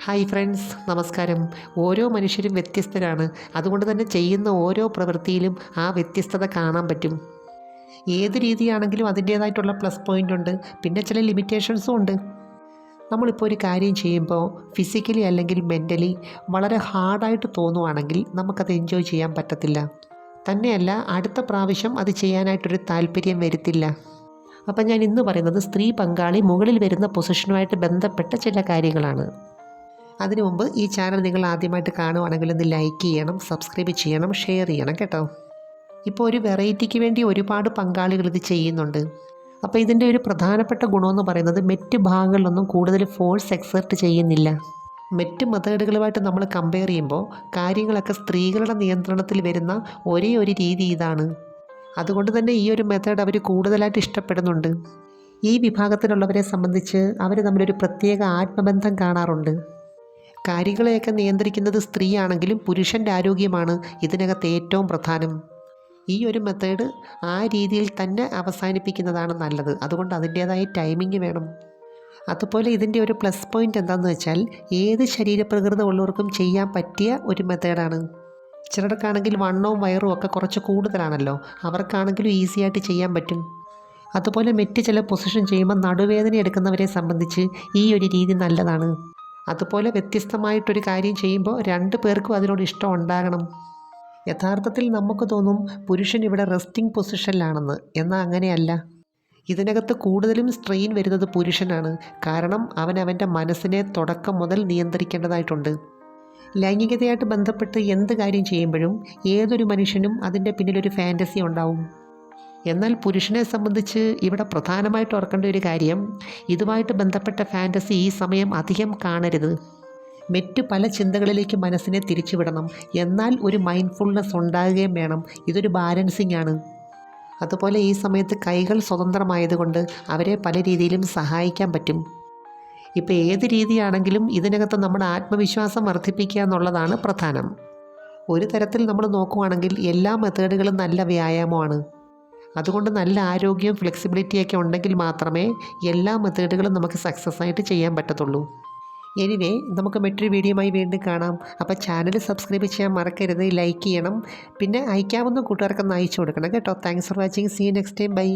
Hi friends, നമസ്കാരം. ഓരോ മനുഷ്യരും വ്യത്യസ്തരാണ്. അതുകൊണ്ട് തന്നെ ചെയ്യുന്ന ഓരോ പ്രവൃത്തിയിലും ആ വ്യത്യസ്തത കാണാൻ പറ്റും. ഏത് രീതിയാണെങ്കിലും അതിൻ്റേതായിട്ടുള്ള പ്ലസ് പോയിൻ്റ് ഉണ്ട്, പിന്നെ ചില ലിമിറ്റേഷൻസും ഉണ്ട്. നമ്മളിപ്പോൾ ഒരു കാര്യം ചെയ്യുമ്പോൾ ഫിസിക്കലി അല്ലെങ്കിൽ മെൻ്റലി വളരെ ഹാർഡായിട്ട് തോന്നുവാണെങ്കിൽ നമുക്കത് എൻജോയ് ചെയ്യാൻ പറ്റത്തില്ല. തന്നെയല്ല, അടുത്ത പ്രാവശ്യം അത് ചെയ്യാനായിട്ടൊരു താല്പര്യം വരുത്തില്ല. അപ്പം ഞാൻ ഇന്ന് പറയുന്നത് സ്ത്രീ പങ്കാളി മുകളിൽ വരുന്ന പൊസിഷനുമായിട്ട് ബന്ധപ്പെട്ട ചില കാര്യങ്ങളാണ്. അതിനു മുമ്പ് ഈ ചാനൽ നിങ്ങൾ ആദ്യമായിട്ട് കാണുവാണെങ്കിൽ ഒന്ന് ലൈക്ക് ചെയ്യണം, സബ്സ്ക്രൈബ് ചെയ്യണം, ഷെയർ ചെയ്യണം കേട്ടോ. ഇപ്പോൾ ഒരു വെറൈറ്റിക്ക് വേണ്ടി ഒരുപാട് പങ്കാളികൾ ഇത് ചെയ്യുന്നുണ്ട്. അപ്പോൾ ഇതിൻ്റെ ഒരു പ്രധാനപ്പെട്ട ഗുണമെന്ന് പറയുന്നത് മറ്റ് ഭാഗങ്ങളിലൊന്നും കൂടുതൽ ഫോഴ്സ് എക്സേർട്ട് ചെയ്യുന്നില്ല. മറ്റ് മെത്തേഡുകളുമായിട്ട് നമ്മൾ കമ്പയർ ചെയ്യുമ്പോൾ കാര്യങ്ങളൊക്കെ സ്ത്രീകളുടെ നിയന്ത്രണത്തിൽ വരുന്ന ഒരേ ഒരു രീതി ഇതാണ്. അതുകൊണ്ട് തന്നെ ഈ ഒരു മെത്തേഡ് അവർ കൂടുതലായിട്ട് ഇഷ്ടപ്പെടുന്നുണ്ട്. ഈ വിഭാഗത്തിലുള്ളവരെ സംബന്ധിച്ച് അവർ തമ്മിലൊരു പ്രത്യേക ആത്മബന്ധം കാണാറുണ്ട്. കാര്യങ്ങളെയൊക്കെ നിയന്ത്രിക്കുന്നത് സ്ത്രീയാണെങ്കിലും പുരുഷൻ്റെ ആരോഗ്യമാണ് ഇതിനകത്ത് ഏറ്റവും പ്രധാനം. ഈ ഒരു മെത്തേഡ് ആ രീതിയിൽ തന്നെ അവസാനിപ്പിക്കുന്നതാണ് നല്ലത്. അതുകൊണ്ട് അതിൻ്റേതായ ടൈമിങ് വേണം. അതുപോലെ ഇതിൻ്റെ ഒരു പ്ലസ് പോയിൻ്റ് എന്താണെന്ന് വെച്ചാൽ ഏത് ശരീരപ്രകൃതം ഉള്ളവർക്കും ചെയ്യാൻ പറ്റിയ ഒരു മെത്തേഡാണ്. ചിലർക്കാണെങ്കിൽ വണ്ണവും വയറും ഒക്കെ കുറച്ച് കൂടുതലാണല്ലോ, അവർക്കാണെങ്കിലും ഈസി ആയിട്ട് ചെയ്യാൻ പറ്റും. അതുപോലെ മറ്റ് ചില പൊസിഷൻ ചെയ്യുമ്പോൾ നടുവേദന എടുക്കുന്നവരെ സംബന്ധിച്ച് ഈ ഒരു രീതി നല്ലതാണ്. അതുപോലെ വ്യത്യസ്തമായിട്ടൊരു കാര്യം ചെയ്യുമ്പോൾ രണ്ടു പേർക്കും അതിനോട് ഇഷ്ടം ഉണ്ടാകണം. യഥാർത്ഥത്തിൽ നമുക്ക് തോന്നും പുരുഷൻ ഇവിടെ റെസ്റ്റിംഗ് പൊസിഷനിലാണെന്ന്, എന്നാൽ അങ്ങനെയല്ല. ഇതിനകത്ത് കൂടുതലും സ്ട്രെയിൻ വരുന്നത് പുരുഷനാണ്. കാരണം അവൻ്റെ മനസ്സിനെ തുടക്കം മുതൽ നിയന്ത്രിക്കേണ്ടതായിട്ടുണ്ട്. ലൈംഗികതയായിട്ട് ബന്ധപ്പെട്ട് എന്ത് കാര്യം ചെയ്യുമ്പോഴും ഏതൊരു മനുഷ്യനും അതിൻ്റെ പിന്നിലൊരു ഫാൻറ്റസി ഉണ്ടാവും. എന്നാൽ പുരുഷനെ സംബന്ധിച്ച് ഇവിടെ പ്രധാനമായിട്ട് ഓർക്കേണ്ട ഒരു കാര്യം, ഇതുമായിട്ട് ബന്ധപ്പെട്ട ഫാൻറ്റസി ഈ സമയം അധികം കാണരുത്. മറ്റു പല ചിന്തകളിലേക്ക് മനസ്സിനെ തിരിച്ചുവിടണം. എന്നാൽ ഒരു മൈൻഡ്ഫുൾനെസ് ഉണ്ടാകുകയും വേണം. ഇതൊരു ബാലൻസിങ് ആണ്. അതുപോലെ ഈ സമയത്ത് കൈകൾ സ്വതന്ത്രമായതുകൊണ്ട് അവരെ പല രീതിയിലും സഹായിക്കാൻ പറ്റും. ഇപ്പോൾ ഏത് രീതിയാണെങ്കിലും ഇതിനകത്ത് നമ്മുടെ ആത്മവിശ്വാസം വർദ്ധിപ്പിക്കുക എന്നുള്ളതാണ് പ്രധാനം. ഒരു തരത്തിൽ നമ്മൾ നോക്കുവാണെങ്കിൽ എല്ലാ മെത്തേഡുകളും നല്ല വ്യായാമമാണ്. അതുകൊണ്ട് നല്ല ആരോഗ്യവും ഫ്ലെക്സിബിലിറ്റിയൊക്കെ ഉണ്ടെങ്കിൽ മാത്രമേ എല്ലാ മെത്തേഡുകളും നമുക്ക് സക്സസ് ആയിട്ട് ചെയ്യാൻ പറ്റത്തുള്ളൂ. എനിവേ, നമുക്ക് മറ്റൊരു വീഡിയോയുമായി വീണ്ടും കാണാം. അപ്പോൾ ചാനൽ സബ്സ്ക്രൈബ് ചെയ്യാൻ മറക്കരുത്, ലൈക്ക് ചെയ്യണം, പിന്നെ അയക്കാവുന്ന കൂട്ടുകാർക്കൊന്ന് അയച്ചു കൊടുക്കണം കേട്ടോ. Thanks for watching. See you next time. By.